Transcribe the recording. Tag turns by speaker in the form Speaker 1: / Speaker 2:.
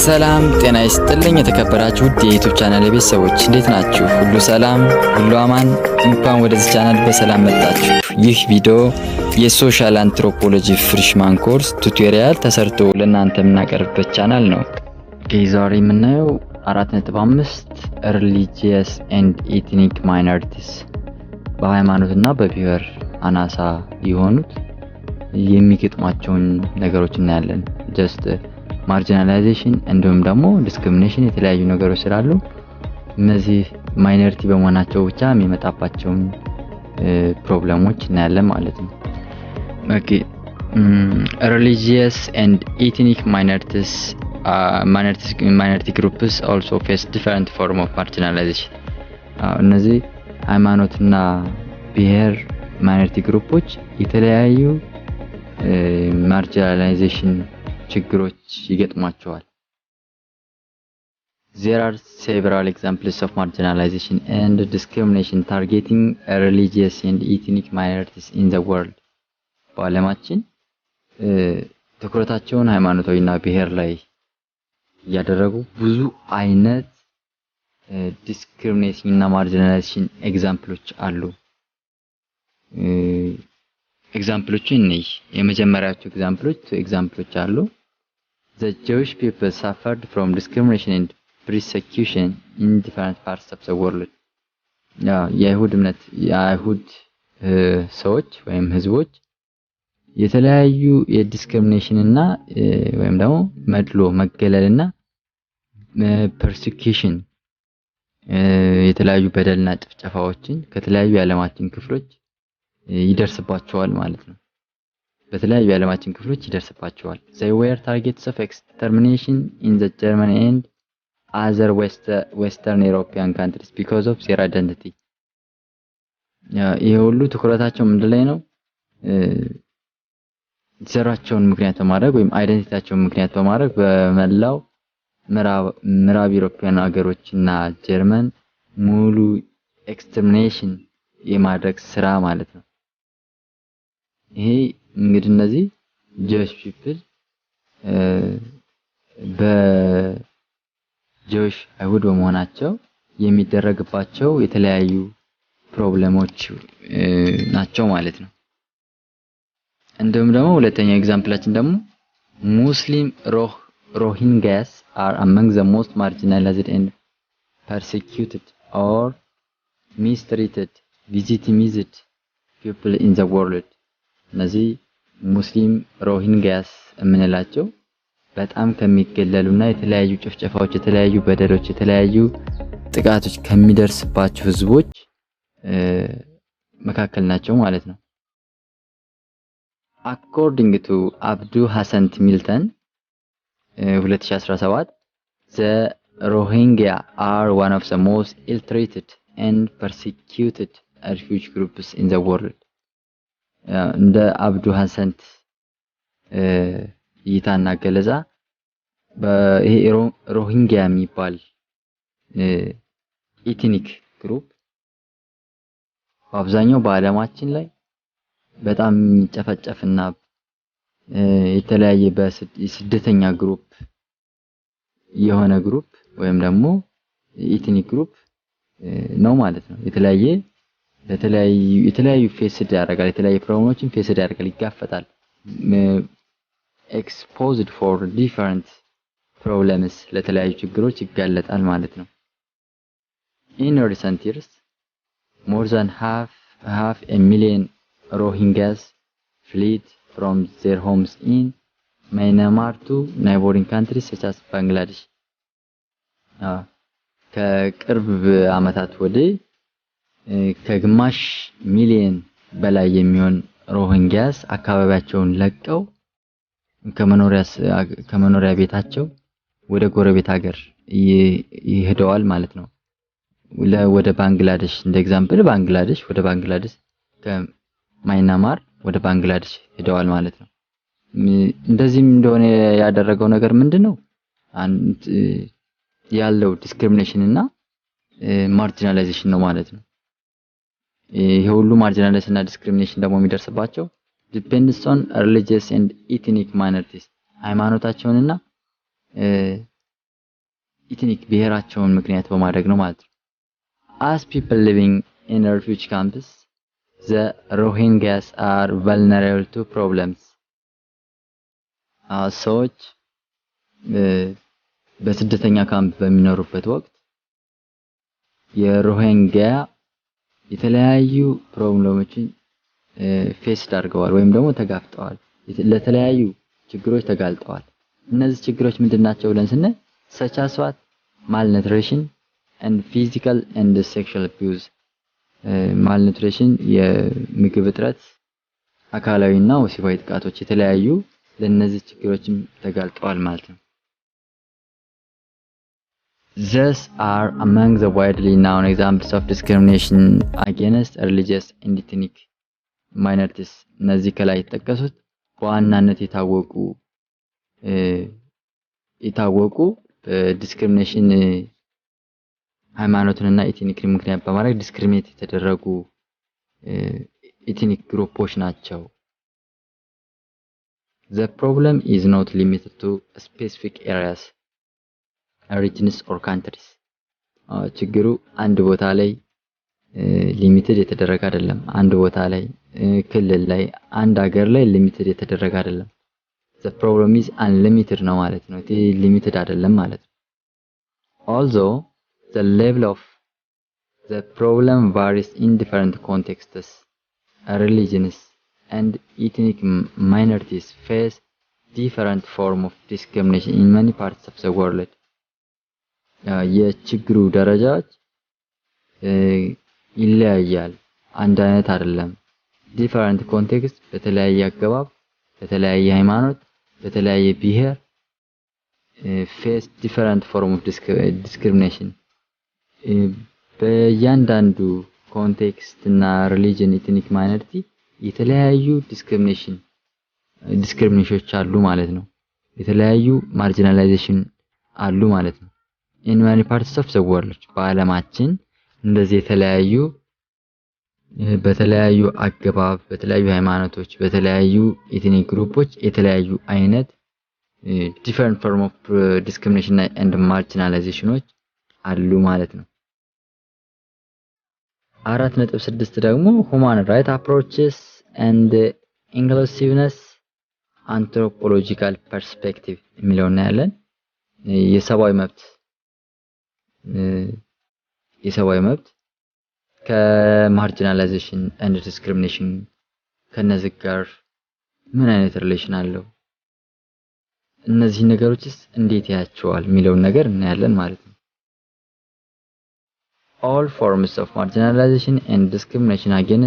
Speaker 1: ሰላም ጤና ይስጥልኝ። የተከበራችሁ የዩቲዩብ ቻናል ቤተሰቦች እንዴት ናችሁ? ሁሉ ሰላም፣ ሁሉ አማን። እንኳን ወደዚህ ቻናል በሰላም መጣችሁ። ይህ ቪዲዮ የሶሻል አንትሮፖሎጂ ፍሬሽማን ኮርስ ቱቶሪያል ተሰርቶ ለእናንተ የምናቀርብበት ቻናል ነው። ዛሬ የምናየው 4.5 ሪሊጂየስ ኤንድ ኤትኒክ ማይኖሪቲስ በሃይማኖትና በብሔር አናሳ የሆኑት የሚገጥሟቸውን ነገሮች እናያለን። ጀስት ማርጂናላይዜሽን እንዲሁም ደግሞ ዲስክሪሚኔሽን የተለያዩ ነገሮች ስላሉ እነዚህ ማይኖሪቲ በመሆናቸው ብቻ የሚመጣባቸውን ፕሮብሌሞች እናያለን ማለት ነው። ኦኬ religious and ethnic minorities minority groups also face different form of marginalization እነዚህ ሃይማኖትና ብሔር ማይኖሪቲ ግሩፖች የተለያዩ ማርጂናላይዜሽን ችግሮች ይገጥሟቸዋል። There are several examples of marginalization and discrimination targeting religious and ethnic minorities in the world. በዓለማችን ትኩረታቸውን ሃይማኖታዊና ብሔር ላይ ያደረጉ ብዙ አይነት ዲስክሪሚኔሽን እና ማርጂናላይዜሽን ኤግዛምፕሎች አሉ። ኤግዛምፕሎችን ነይ የመጀመሪያዎቹ ኤግዛምፕሎች አሉ። The Jewish people suffered from discrimination and persecution in different parts of the world. የአይሁድ ሰዎች ወይም ህዝቦች የተለያዩ የዲስክሪሚኔሽን እና ወይም ደግሞ መድሎ መገለልና persecution የተለያዩ በደልና ጭፍጨፋዎችን ከተለያዩ የዓለማችን ክፍሎች ይደርስባቸዋል ማለት ነው። በተለያዩ የዓለማችን ክፍሎች ይደርስባቸዋል። They were targets of extermination in the German and other Western European countries because of their identity. ይሄ ሁሉ ትኩረታቸው ምንድን ላይ ነው? ዘራቸውን ምክንያት በማድረግ ወይም አይደንቲቲያቸውን ምክንያት በማድረግ በመላው ምዕራብ ዩሮፒያን ሀገሮችና ጀርመን ሙሉ ኤክስተርሚኔሽን የማድረግ ስራ ማለት ነው። ይሄ እንግዲህ እነዚህ ጆሽ ፒፕል በጆሽ አይሁድ በመሆናቸው የሚደረግባቸው የተለያዩ ፕሮብሌሞች ናቸው ማለት ነው። እንዲሁም ደግሞ ሁለተኛው ኤግዛምፕላችን ደግሞ ሙስሊም ሮሂንጋስ are among the most marginalized and persecuted or mistreated victimized people in the world. እነዚህ ሙስሊም ሮሂንጋስ የምንላቸው በጣም ከሚገለሉና የተለያዩ ጭፍጨፋዎች፣ የተለያዩ በደሎች፣ የተለያዩ ጥቃቶች ከሚደርስባቸው ህዝቦች መካከል ናቸው ማለት ነው። According to አብዱ ሐሰንት ሚልተን 2017 the Rohingya are one of the most ill-treated and persecuted refugee groups in the world. እንደ አብዱ ሐሰንት እይታና ገለጻ ይሄ ሮሂንግያ የሚባል ኢትኒክ ግሩፕ በአብዛኛው በዓለማችን ላይ በጣም የሚጨፈጨፍና የተለያየ በስደተኛ ግሩፕ የሆነ ግሩፕ ወይም ደግሞ ኢትኒክ ግሩፕ ነው ማለት ነው። የተለያዩ ፌስድ ያደርጋል፣ የተለያዩ ፕሮብሌሞችን ፌስድ ያደርጋል፣ ይጋፈጣል። exposed for different problems ለተለያዩ ችግሮች ይጋለጣል ማለት ነው። In recent years more than half a million Rohingyas fled from their homes in Myanmar to neighboring countries such as Bangladesh. ከቅርብ ዓመታት ወዲህ ከግማሽ ሚሊዮን በላይ የሚሆን ሮሂንግያስ አካባቢያቸውን ለቀው ከመኖሪያ ቤታቸው ወደ ጎረቤት ሀገር ይሄደዋል ማለት ነው። ወደ ባንግላዴሽ እንደ ኤግዛምፕል ወደ ባንግላዴሽ ከማይናማር ወደ ባንግላዴሽ ሄደዋል ማለት ነው። እንደዚህም እንደሆነ ያደረገው ነገር ምንድነው? ያለው ዲስክሪሚኔሽን እና ማርጂናላይዜሽን ነው ማለት ነው። ይሄ ሁሉ ማርጂናላይዜሽን እና ዲስክሪሚኔሽን ደግሞ የሚደርስባቸው ዲፔንድስ ኦን ሪሊጂየስ ኤንድ ኢትኒክ ማይኖሪቲስ ሃይማኖታቸውንና ኢትኒክ ብሔራቸውን ምክንያት በማድረግ ነው ማለት ነው። As people living in refugee camps, the Rohingyas are vulnerable to problems. ሰዎች በስደተኛ ካምፕ በሚኖሩበት ወቅት የሮሂንግያ የተለያዩ ፕሮብሌሞችን ፌስ አድርገዋል ወይም ደግሞ ተጋፍጠዋል። ለተለያዩ ችግሮች ተጋልጠዋል። እነዚህ ችግሮች ምንድናቸው ብለን ስናይ such as what malnutrition and physical and sexual abuse malnutrition የምግብ እጥረት አካላዊና ወሲባዊ ጥቃቶች የተለያዩ ለነዚህ ችግሮችም ተጋልጠዋል ማለት ነው። These are among the widely known examples of discrimination against religious and ethnic minorities እነዚህ ከላይ የተጠቀሱት በዋናነት የታወቁ ዲስክሪሚኔሽን ሃይማኖትንና ኢትኒክን ምክንያት በማድረግ ዲስክሪሚኔት የተደረጉ ኢትኒክ ግሩፖች ናቸው። The problem is not limited to specific areas, regions or countries. ችግሩ አንድ ቦታ ላይ ሊሚትድ የተደረገ አይደለም። አንድ ቦታ ላይ ክልል ላይ አንድ ሀገር ላይ ሊሚትድ የተደረገ አይደለም። The problem is unlimited ነው ማለት ነው። ይሄ ሊሚትድ አይደለም ማለት ነው። Although the level of the problem varies in different contexts, religions and ethnic minorities face different forms of discrimination in many parts of the world. የችግሩ ደረጃዎች ይለያያል፣ አንድ አይነት አይደለም። different context በተለያየ አገባብ፣ በተለያየ ሃይማኖት፣ በተለያየ ብሔር face different form of discrimination በእያንዳንዱ ኮንቴክስት እና ሪሊጅን ኢትኒክ ማይኖሪቲ የተለያዩ ዲስክሪሚኔሽኖች አሉ ማለት ነው። የተለያዩ ማርጂናላይዜሽን አሉ ማለት ነው። in many parts of the world በአለማችን እንደዚህ የተለያዩ በተለያዩ አገባብ፣ በተለያዩ ሃይማኖቶች፣ በተለያዩ ኢትኒክ ግሩፖች የተለያዩ አይነት different form of discrimination and marginalizationዎች አሉ ማለት ነው። 4.6 ደግሞ human right approaches and inclusiveness anthropological perspective የሚለው እናያለን። የሰብአዊ መብት ከማርጂናላይዜሽን and discrimination ከነዚህ ጋር ምን አይነት ሪሌሽን አለው? እነዚህ ነገሮችስ እንዴት ያያቸዋል የሚለውን ነገር እናያለን ማለት ነው። All forms of marginalization and discrimination against